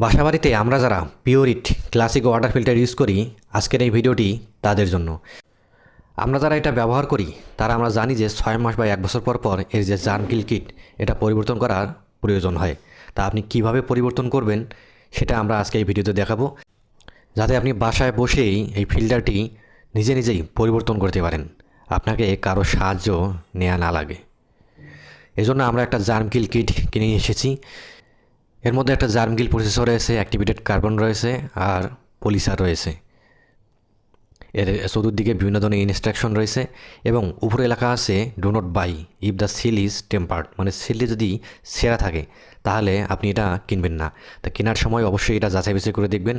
বাসাবাড়িতে আমরা যারা Pureit classic water filter use করি, আজকের এই ভিডিওটি তাদের জন্য। আমরা যারা এটা ব্যবহার করি তারা আমরা জানি যে 6 মাস বা 1 বছর পর পর এর যে জার্ম কিল কিট এটা পরিবর্তন করার প্রয়োজন হয়। তা আপনি কিভাবে পরিবর্তন করবেন সেটা আমরা আজকে এই ভিডিওতে দেখাবো, যাতে আপনি বাসায় বসেই এই ফিল্টারটি নিজে নিজেই পরিবর্তন করতে পারেন, আপনাকে কারো সাহায্য নেওয়া না লাগে। এজন্য আমরা একটা জার্ম কিল কিট কিনে নিয়ে এসেছি। এর মধ্যে একটা জার্ম কিল প্রসেসর রয়েছে, অ্যাক্টিভেটেড কার্বন রয়েছে আর পলিসার রয়েছে। এর চতুর্দিকে বিভিন্ন ধরনের ইনস্ট্রাকশন রয়েছে এবং উপরে লেখা আছে do not buy if the seal is tampered, মানে সিলটি যদি ছেঁড়া থাকে তাহলে আপনি এটা কিনবেন না। তা কেনার সময় অবশ্যই এটা যাচাই বাছাই করে দেখবেন।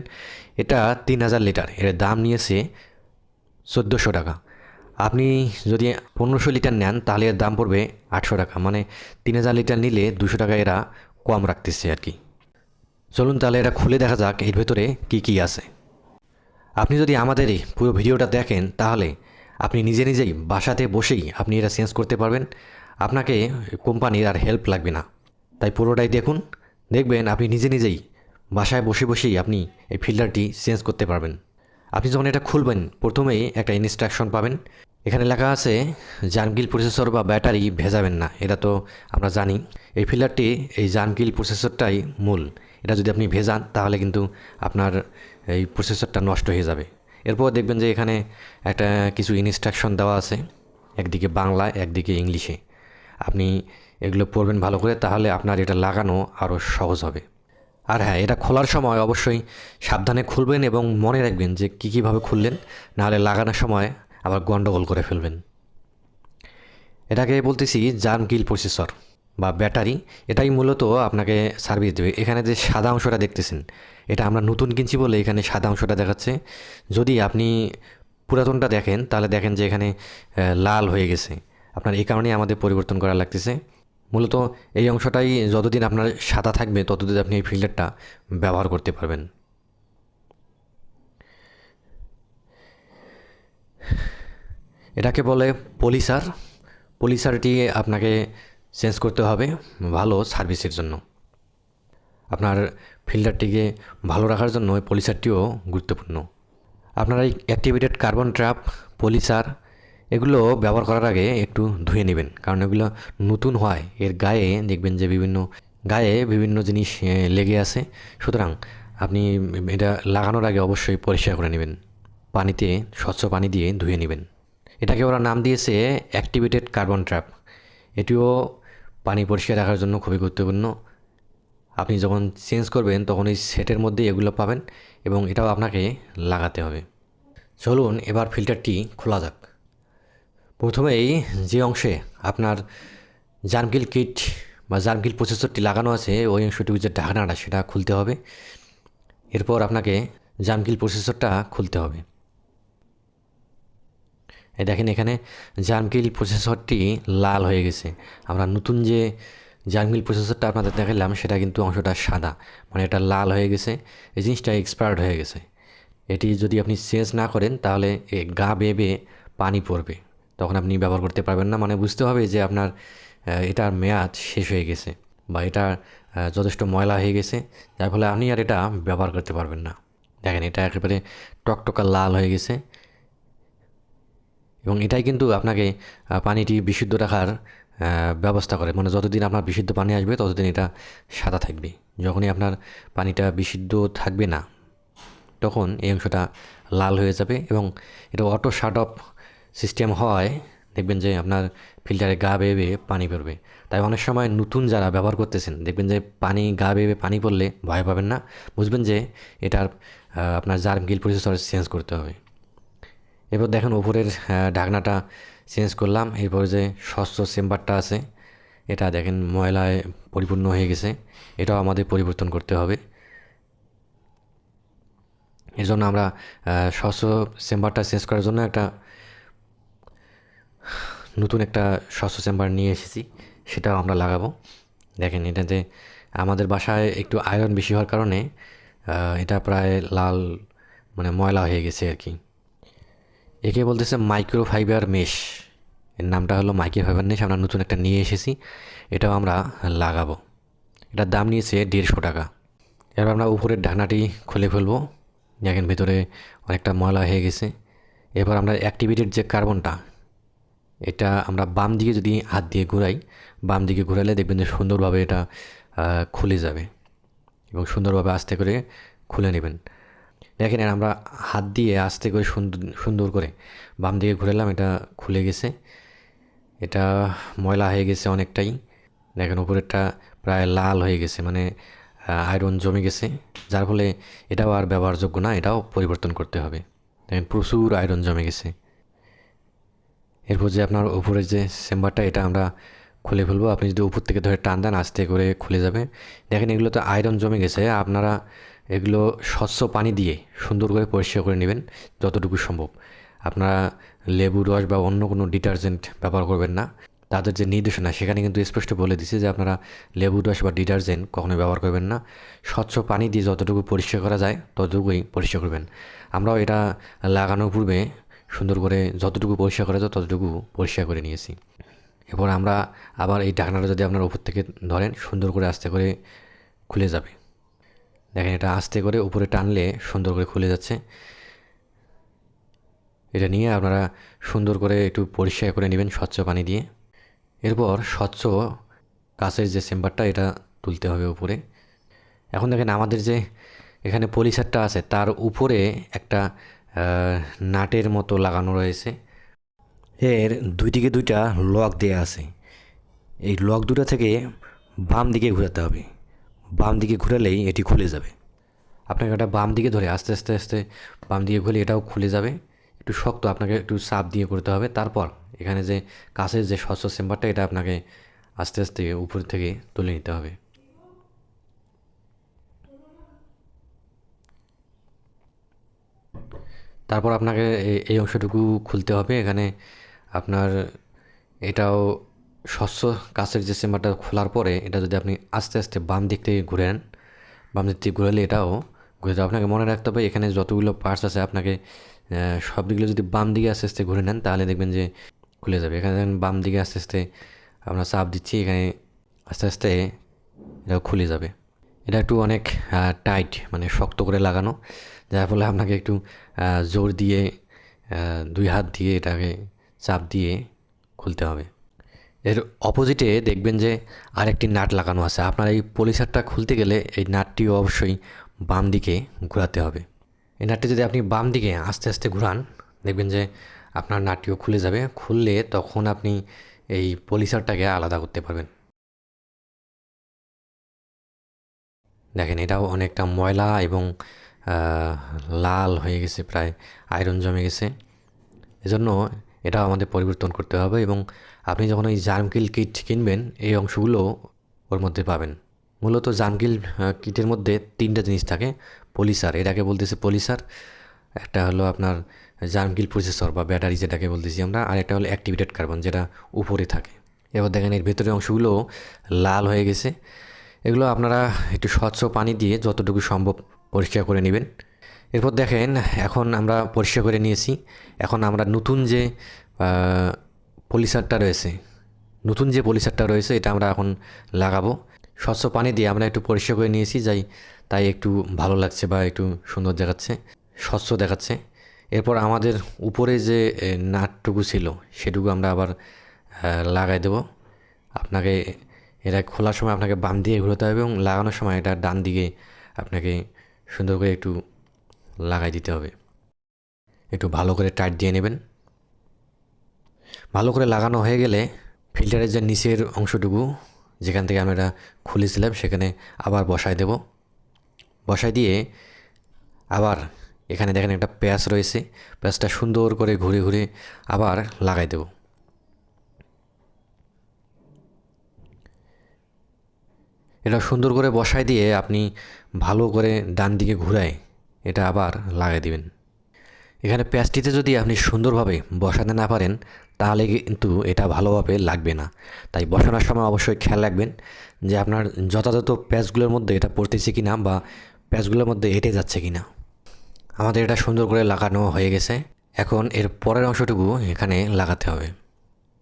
এটা 3000 লিটার, এর দাম নিয়েছে 1400 টাকা। আপনি যদি 1500 লিটার নেন তাহলে এর দাম পড়বে 800 টাকা, মানে 3000 লিটার নিলে 200 টাকা এরা কম রাখতেছে আর কি। চলুন তাহলে এটা খুলে দেখা যাক এর ভেতরে কী কী আছে। আপনি যদি আমাদের এই পুরো ভিডিওটা দেখেন তাহলে আপনি নিজে নিজেই বাসাতে বসেই আপনি এটা চেঞ্জ করতে পারবেন, আপনাকে কোম্পানির আর হেল্প লাগবে না। তাই পুরোটাই দেখুন, দেখবেন আপনি নিজে নিজেই বাসায় বসে বসেই আপনি এই ফিল্টারটি চেঞ্জ করতে পারবেন। আপনি যখন এটা খুলবেন প্রথমেই একটা ইনস্ট্রাকশন পাবেন। এখানে লেখা আছে জার্মকিল প্রসেসর বা ব্যাটারি ভেজাবেন না, এটা তো আমরা জানি। এই ফিল্টারটি এই জার্মকিল প্রসেসরটাই মূল, এটা যদি আপনি ভেজান তাহলে কিন্তু আপনার এই প্রসেসরটা নষ্ট হয়ে যাবে। এরপর দেখবেন যে এখানে একটা কিছু ইনস্ট্রাকশন দেওয়া আছে, একদিকে বাংলায় একদিকে ইংলিশে। আপনি এগুলো পড়বেন ভালো করে, তাহলে আপনার এটা লাগানো আরও সহজ হবে। আর হ্যাঁ, এটা খোলার সময় অবশ্যই সাবধানে খুলবেন এবং মনে রাখবেন যে কীভাবে খুললেন, নাহলে লাগানোর সময় আবার গন্ডগোল করে ফেলবেন। এটাকে বলতেছি জার্ম কিল প্রসেসর বা ব্যাটারি। এটাই মূলত আপনাকে সার্ভিস দেবে। এখানে যে সাদা অংশটা দেখতেছেন এটা আমরা নতুন কিনছি বলে এখানে সাদা অংশটা দেখাচ্ছে। যদি আপনি পুরাতনটা দেখেন তাহলে দেখেন যে এখানে লাল হয়ে গেছে। আপনার এই কারণেই আমাদের পরিবর্তন করা লাগতেছে। মূলত এই অংশটাই যতদিন আপনার সাদা থাকবে ততদিন আপনি এই ফিল্টারটা ব্যবহার করতে পারবেন। এটাকে বলে পলিসার। পলিসারটি আপনাকে চেঞ্জ করতে হবে ভালো সার্ভিসের জন্য। আপনার ফিল্টারটিকে ভালো রাখার জন্য এই পলিসারটিও গুরুত্বপূর্ণ। আপনারা এই অ্যাক্টিভেটেড কার্বন ট্র্যাপ, পলিসার এগুলো ব্যবহার করার আগে একটু ধুয়ে নেবেন, কারণ এগুলো নতুন হয়, এর গায়ে দেখবেন যে বিভিন্ন জিনিস লেগে আছে। সুতরাং আপনি এটা লাগানোর আগে অবশ্যই পরিষ্কার করে নেবেন, পানিতে স্বচ্ছ পানি দিয়ে ধুয়ে নেবেন। এটাকে ওরা নাম দিয়েছে অ্যাক্টিভেটেড কার্বন ট্র্যাপ। এটিও পানি পরিষ্কার রাখার জন্য খুবই গুরুত্বপূর্ণ। আপনি যখন চেঞ্জ করবেন তখন এই সেটের মধ্যে এগুলো পাবেন এবং এটাও আপনাকে লাগাতে হবে। চলুন এবার ফিল্টারটি খোলা যাক। প্রথমেই যে অংশে আপনার জার্মকিল কিট বা জার্মকিল প্রসেসরটি লাগানো আছে ওই অংশটুকু যে ঢাকনাটা সেটা খুলতে হবে। এরপর আপনাকে জার্মকিল প্রসেসরটা খুলতে হবে। এই দেখেন এখানে জার্মকিল প্রসেসরটি লাল হয়ে গেছে। আমরা নতুন যে জার্মকিল প্রসেসরটা আপনাদের দেখালাম সেটা কিন্তু অংশটা সাদা, মানে এটা লাল হয়ে গেছে। এই জিনিসটা এক্সপায়ার্ড হয়ে গেছে। এটি যদি আপনি চেঞ্জ না করেন তাহলে গা বেয়ে বেয়ে পানি পড়বে, তখন আপনি ব্যবহার করতে পারবেন না। মানে বুঝতে হবে যে আপনার এটার মেয়াদ শেষ হয়ে গেছে বা এটা যথেষ্ট ময়লা হয়ে গেছে, যার ফলে আপনি আর এটা ব্যবহার করতে পারবেন না। দেখেন এটা একেবারে টকটকা লাল হয়ে গেছে এবং এটাই কিন্তু আপনাকে পানিটি বিশুদ্ধ রাখার ব্যবস্থা করে। মানে যতদিন আপনার বিশুদ্ধ পানি আসবে ততদিন এটা সাদা থাকবে। যখনই আপনার পানিটা বিশুদ্ধ থাকবে না তখন এই অংশটা লাল হয়ে যাবে এবং এটা অটো শাট অফ সিস্টেম হয়। দেখবেন যে আপনার ফিল্টারে গা বেয়ে বেয়ে পানি পড়বে। তাই অনেক সময় নতুন যারা ব্যবহার করতেছেন দেখবেন যে পানি গা বেয়ে বেয়ে পানি পড়লে ভয় পাবেন না, বুঝবেন যে এটার আপনার জার্মকিল প্রসেসর চেঞ্জ করতে হবে। এরপর দেখেন উপরের ঢাকনাটা চেঞ্জ করলাম। এরপর যে স্বচ্ছ চেম্বারটা আছে এটা দেখেন ময়লায় পরিপূর্ণ হয়ে গেছে, এটাও আমাদের পরিবর্তন করতে হবে। এর জন্য আমরা স্বচ্ছ চেম্বারটা চেঞ্জ করার জন্য নতুন একটা স্বচ্ছ চেম্বার নিয়ে এসেছি, সেটাও আমরা লাগাবো। দেখেন এটাতে আমাদের বাসায় একটু আয়রন বেশি হওয়ার কারণে এটা প্রায় লাল, মানে ময়লা হয়ে গেছে আর কি। একে বলতেছে মাইক্রোফাইবার মেশ। এর নামটা হলো মাইক্রোফাইবার মেশ। আমরা নতুন একটা নিয়ে এসেছি, এটাও আমরা লাগাবো। এটার দাম নিয়েছে 150 টাকা। এবার আমরা উপরের ঢাকনাটি খুলে ফেলবো। দেখেন ভিতরে অনেকটা ময়লা হয়ে গেছে। এবার আমরা অ্যাক্টিভেটেড যে কার্বনটা, এটা আমরা বাম দিকে যদি হাত দিয়ে ঘুরাই, বাম দিকে ঘুরালে দেখবেন যে সুন্দরভাবে এটা খুলে যাবে এবং সুন্দরভাবে আস্তে করে খুলে নেবেন। দেখেন আমরা হাত দিয়ে আস্তে করে সুন্দর সুন্দর করে বাম দিকে ঘুরালাম, এটা খুলে গেছে। এটা ময়লা হয়ে গেছে অনেকটাই। দেখেন উপরেরটা প্রায় লাল হয়ে গেছে, মানে আয়রন জমে গেছে, যার ফলে এটাও আর ব্যবহারযোগ্য না, এটাও পরিবর্তন করতে হবে। দেখেন প্রচুর আয়রন জমে গেছে। এরপর যে আপনার উপরের যে চেম্বারটা, এটা আমরা খুলে ফেলবো। আপনি যদি উপর থেকে ধরে টান দেন আস্তে করে খুলে যাবে। দেখেন এগুলোতে আয়রন জমে গেছে, আপনারা এগুলো স্বচ্ছ পানি দিয়ে সুন্দর করে পরিষ্কার করে নেবেন যতটুকু সম্ভব। আপনারা লেবু রস বা অন্য কোনো ডিটারজেন্ট ব্যবহার করবেন না। তাদের যে নির্দেশনা সেখানে কিন্তু স্পষ্ট বলে দিছে যে আপনারা লেবু রস বা ডিটারজেন্ট কখনোই ব্যবহার করবেন না। স্বচ্ছ পানি দিয়ে যতটুকু পরিষ্কার করা যায় ততটুকুই পরিষ্কার করবেন। আমরাও এটা লাগানোর পূর্বে সুন্দর করে যতটুকু পরিষ্কার করা যায় ততটুকু পরিষ্কার করে নিয়েছি। এরপর আমরা আবার এই ঢাকনাটা যদি আপনার উপর থেকে ধরেন, সুন্দর করে আস্তে করে খুলে যাবে। দেখেন এটা আস্তে করে উপরে টানলে সুন্দর করে খুলে যাচ্ছে। এটা নিয়ে আপনারা সুন্দর করে একটু পরিষ্কার করে নেবেন স্বচ্ছ পানি দিয়ে। এরপর স্বচ্ছ কাঁচের যে চেম্বারটা, এটা তুলতে হবে উপরে। এখন দেখেন আমাদের যে এখানে পলিসারটা আছে তার উপরে একটা নাটের মতো লাগানো রয়েছে। এর দুই দিকে দুইটা লক দেয়া আছে। এই লক দুটো থেকে বাম দিকে ঘোরাতে হবে। বাম দিকে ঘোরালেই এটি খুলে যাবে। আপনাকে এটা বাম দিকে ধরে আস্তে আস্তে আস্তে বাম দিকে ঘুরলে এটাও খুলে যাবে। একটু শক্ত, আপনাকে একটু চাপ দিয়ে করতে হবে। তারপর এখানে যে কাছের যে স্বচ্ছ চেম্বারটা, এটা আপনাকে আস্তে আস্তে উপর থেকে তুলে নিতে হবে। তারপর আপনাকে এই অংশটুকু খুলতে হবে। এখানে আপনার এটাও স্বচ্ছ কাছের যে চেম্বারটা খোলার পরে এটা যদি আপনি আস্তে আস্তে বাম দিক থেকে ঘুরেন, বাম দিক থেকে ঘুরালে এটাও ঘুরে যাবে। আপনাকে মনে রাখতে হবে এখানে যতগুলো পার্টস আছে আপনাকে সব দিকগুলো যদি বাম দিকে আস্তে আস্তে ঘুরে নেন তাহলে দেখবেন যে খুলে যাবে। এখানে দেখেন বাম দিকে আস্তে আস্তে আমরা চাপ দিচ্ছি, এখানে আস্তে আস্তে এটাও খুলে যাবে। এটা একটু অনেক টাইট, মানে শক্ত করে লাগানো, যার ফলে আপনাকে একটু জোর দিয়ে দুই হাত দিয়ে এটাকে চাপ দিয়ে খুলতে হবে। এর অপোজিটে দেখবেন যে আরেকটি নাট লাগানো আছে। আপনার এই পলিসারটা খুলতে গেলে এই নাটটিও অবশ্যই বাম দিকে ঘোরাতে হবে। এই নাটটি যদি আপনি বাম দিকে আস্তে আস্তে ঘোরান, দেখবেন যে আপনার নাটটিও খুলে যাবে। খুললে তখন আপনি এই পলিসারটাকে আলাদা করতে পারবেন। দেখেন এটাও অনেকটা ময়লা এবং লাল হয়ে গেছে, প্রায় আয়রন জমে গেছে। এজন্য এটাও আমাদের পরিবর্তন করতে হবে এবং আপনি যখন ওই জার্মকিল কিট কিনবেন এই অংশগুলো ওর মধ্যে পাবেন। মূলত জার্মকিল কিটের মধ্যে তিনটা জিনিস থাকে। পলিসার, এটাকে বলতেছে পলিসার। একটা হলো আপনার জার্মকিল প্রসেসর বা ব্যাটারি যেটাকে বলতেছি আমরা, আর একটা হলো অ্যাক্টিভেটেড কার্বন যেটা উপরে থাকে। এবার দেখেন এর ভেতরের অংশগুলো লাল হয়ে গেছে। এগুলো আপনারা একটু স্বচ্ছ পানি দিয়ে যতটুকু সম্ভব পরিষ্কার করে নেবেন। এরপর দেখেন এখন আমরা পরিষ্কার করে নিয়েছি। এখন আমরা নতুন যে পলিসারটা রয়েছে, এটা আমরা এখন লাগাবো। স্বচ্ছ পানি দিয়ে আমরা একটু পরিষ্কার করে নিয়েছি, তাই একটু ভালো লাগছে বা একটু সুন্দর দেখাচ্ছে, স্বচ্ছ দেখাচ্ছে। এরপর আমাদের উপরে যে নাটটুকু ছিল সেটুকু আমরা আবার লাগাই দেব। আপনাকে এটা খোলার সময় আপনাকে বাম দিকে ঘোরাতে হবে এবং লাগানোর সময় এটা ডান দিকে আপনাকে সুন্দর করে একটু লাগাই দিতে হবে। একটু ভালো করে টাইট দিয়ে নেবেন। ভালো করে লাগানো হয়ে গেলে ফিল্টারের যে নিচের অংশটুকু যেখান থেকে আমরা এটা খুলেছিলাম সেখানে আবার বসায় দেব। বসায় দিয়ে আবার এখানে দেখেন একটা প্যাঁচ রয়েছে, প্যাঁচটা সুন্দর করে ঘুরে ঘুরে আবার লাগাই দেব। এটা সুন্দর করে বসায় দিয়ে আপনি ভালো করে ডান দিকে ঘুরায় এটা আবার লাগাই দিবেন। এখানে প্যাঁচটিতে যদি আপনি সুন্দরভাবে বসাতে না পারেন তাহলে কিন্তু এটা ভালোভাবে লাগবে না। তাই বসানোর সময় অবশ্যই খেয়াল রাখবেন যে আপনার যথাযথ প্যাঁচগুলোর মধ্যে এটা পড়তেছে কি না বা প্যাঁচগুলোর মধ্যে এঁটে যাচ্ছে কি না। আমাদের এটা সুন্দর করে লাগানো হয়ে গেছে। এখন এর পরের অংশটুকু এখানে লাগাতে হবে।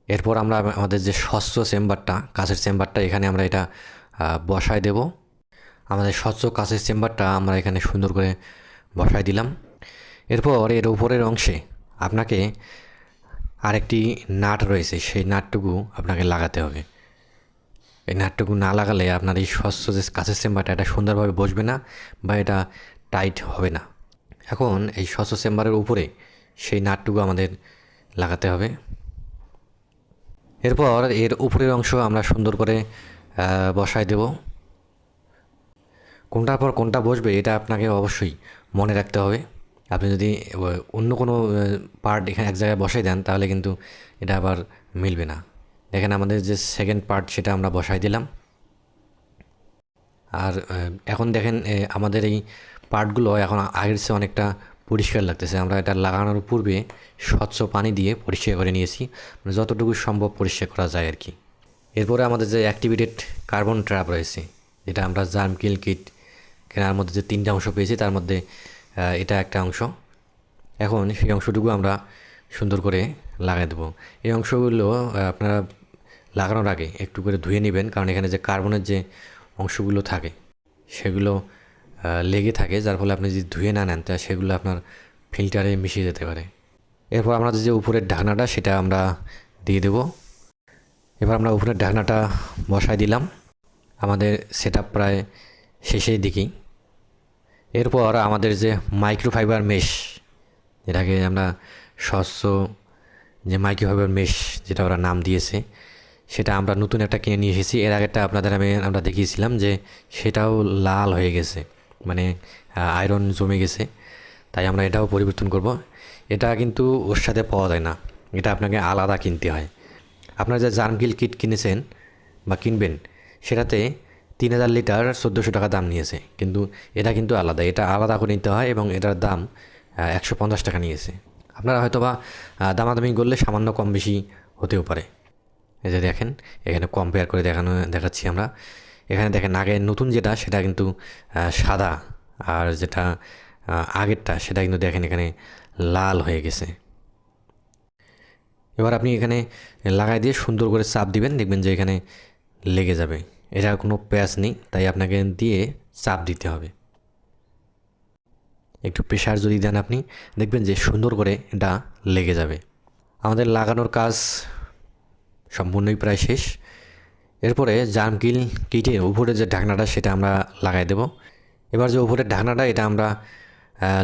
এরপর আমরা আমাদের যে স্বচ্ছ চেম্বারটা, কাঁচের চেম্বারটা, এখানে আমরা এটা বসায় দেব। আমাদের স্বচ্ছ কাঁচের চেম্বারটা আমরা এখানে সুন্দর করে বসায় দিলাম। এরপর এর উপরের অংশে আপনাকে আরেকটি নাট রয়েছে, সেই নাটটুকু আপনাকে লাগাতে হবে। এই নাটটুকু না লাগালে আপনার এই স্বচ্ছ যে কাঁচের চেম্বারটা এটা সুন্দরভাবে বসবে না বা এটা টাইট হবে না। এখন এই স্বচ্ছ চেম্বারের উপরে সেই নাটটুকু আমাদের লাগাতে হবে। এরপর এর উপরের অংশ আমরা সুন্দর করে বসায় দেব। কোনটার পর কোনটা বসবে এটা আপনাকে অবশ্যই মনে রাখতে হবে। আপনি যদি অন্য কোনো পার্ট এখানে এক জায়গায় বসাই দেন তাহলে কিন্তু এটা আবার মিলবে না। দেখেন আমাদের যে সেকেন্ড পার্ট সেটা আমরা বসাই দিলাম। আর এখন দেখেন আমাদের এই পার্টগুলো এখন আগের চেয়ে অনেকটা পরিষ্কার লাগতেছে। আমরা এটা লাগানোর পূর্বে স্বচ্ছ পানি দিয়ে পরিষ্কার করে নিয়েছি, মানে যতটুকু সম্ভব পরিষ্কার করা যায় আর কি। এরপরে আমাদের যে অ্যাক্টিভেটেড কার্বন ট্র্যাপ রয়েছে, যেটা আমরা জার্ম কিল কিট কেনার মধ্যে যে 3টা অংশ পেয়েছি তার মধ্যে এটা একটা অংশ। এখন সেই অংশটুকু আমরা সুন্দর করে লাগাই দেবো। এই অংশগুলো আপনারা লাগানোর আগে একটু করে ধুয়ে নেবেন, কারণ এখানে যে কার্বনের যে অংশগুলো থাকে সেগুলো লেগে থাকে, যার ফলে আপনি যদি ধুয়ে না নেন তা সেগুলো আপনার ফিল্টারে মিশিয়ে যেতে পারে। এরপর আমরা যে উপরের ঢাকনাটা সেটা আমরা দিয়ে দেব। এবার আমরা উপরের ঢাকনাটা বসাই দিলাম। আমাদের সেটআপ প্রায় শেষের দিকেই। এরপর আমাদের যে মাইক্রোফাইবার মেশ, যেটাকে আমরা স্বচ্ছ যে মাইক্রোফাইবার মেশ যেটা ওরা নাম দিয়েছে, সেটা আমরা নতুন একটা কিনে নিয়ে এসেছি। এর আগেরটা আপনাদের আমরা দেখিয়েছিলাম যে সেটাও লাল হয়ে গেছে, মানে আয়রন জমে গেছে, তাই আমরা এটাও পরিবর্তন করব। এটা কিন্তু ওর সাথে পাওয়া যায় না, এটা আপনাকে আলাদা কিনতে হয়। আপনারা যে জার্ম কিল কিট কিনেছেন বা কিনবেন সেটাতে 3000 লিটার 1400 টাকা দাম নিয়েছে, কিন্তু এটা কিন্তু আলাদা, এটা আলাদা করে নিতে হয় এবং এটার দাম 150 টাকা নিয়েছে। আপনারা হয়তো বা দামাদামি করলে সামান্য কম বেশি হতেও পারে। এই যে দেখেন এখানে কম্পেয়ার করে দেখাচ্ছি আমরা। এখানে দেখেন আগে নতুন যেটা সেটা কিন্তু সাদা, আর যেটা আগেরটা সেটা কিন্তু দেখেন এখানে লাল হয়ে গেছে। এবার আপনি এখানে লাগাই দিয়ে সুন্দর করে চাপ দিবেন, দেখবেন যে এখানে লেগে যাবে। এটার কোনো প্যাচ নেই, তাই আপনাকে দিয়ে চাপ দিতে হবে। একটু প্রেশার যদি দেন আপনি দেখবেন যে সুন্দর করে এটা লেগে যাবে। আমাদের লাগানোর কাজ সম্পূর্ণই প্রায় শেষ। এরপরে জার্ম কিল কিটের উপরে যে ঢাকনাটা সেটা আমরা লাগাই দেব। এবার যে উপরের ঢাকনাটা এটা আমরা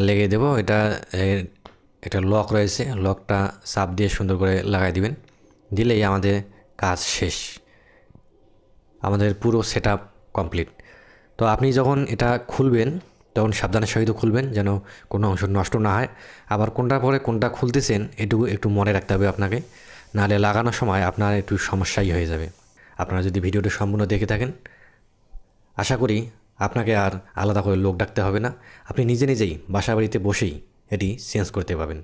লেগে দেব। এটা একটা লক রয়েছে, লকটা চাপ দিয়ে সুন্দর করে লাগাই দিবেন, দিলেই আমাদের কাজ শেষ। আমাদের পুরো সেটআপ কমপ্লিট। তো আপনি যখন এটা খুলবেন তখন সাবধানের সহিত খুলবেন, যেন কোনো অংশ নষ্ট না হয়। আবার কোনটা পরে কোনটা খুলতেছেন এটুকু একটু মনে রাখতে হবে আপনাকে, নাহলে লাগানোর সময় আপনার একটু সমস্যাই হয়ে যাবে। আপনারা যদি ভিডিওটা সম্পূর্ণ দেখে থাকেন, আশা করি আপনাকে আর আলাদা করে লোক ডাকতে হবে না, আপনি নিজে নিজেই বাসা বাড়িতে বসেই এটি চেঞ্জ করতে পারবেন।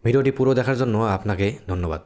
ভিডিওটি পুরো দেখার জন্য আপনাকে ধন্যবাদ।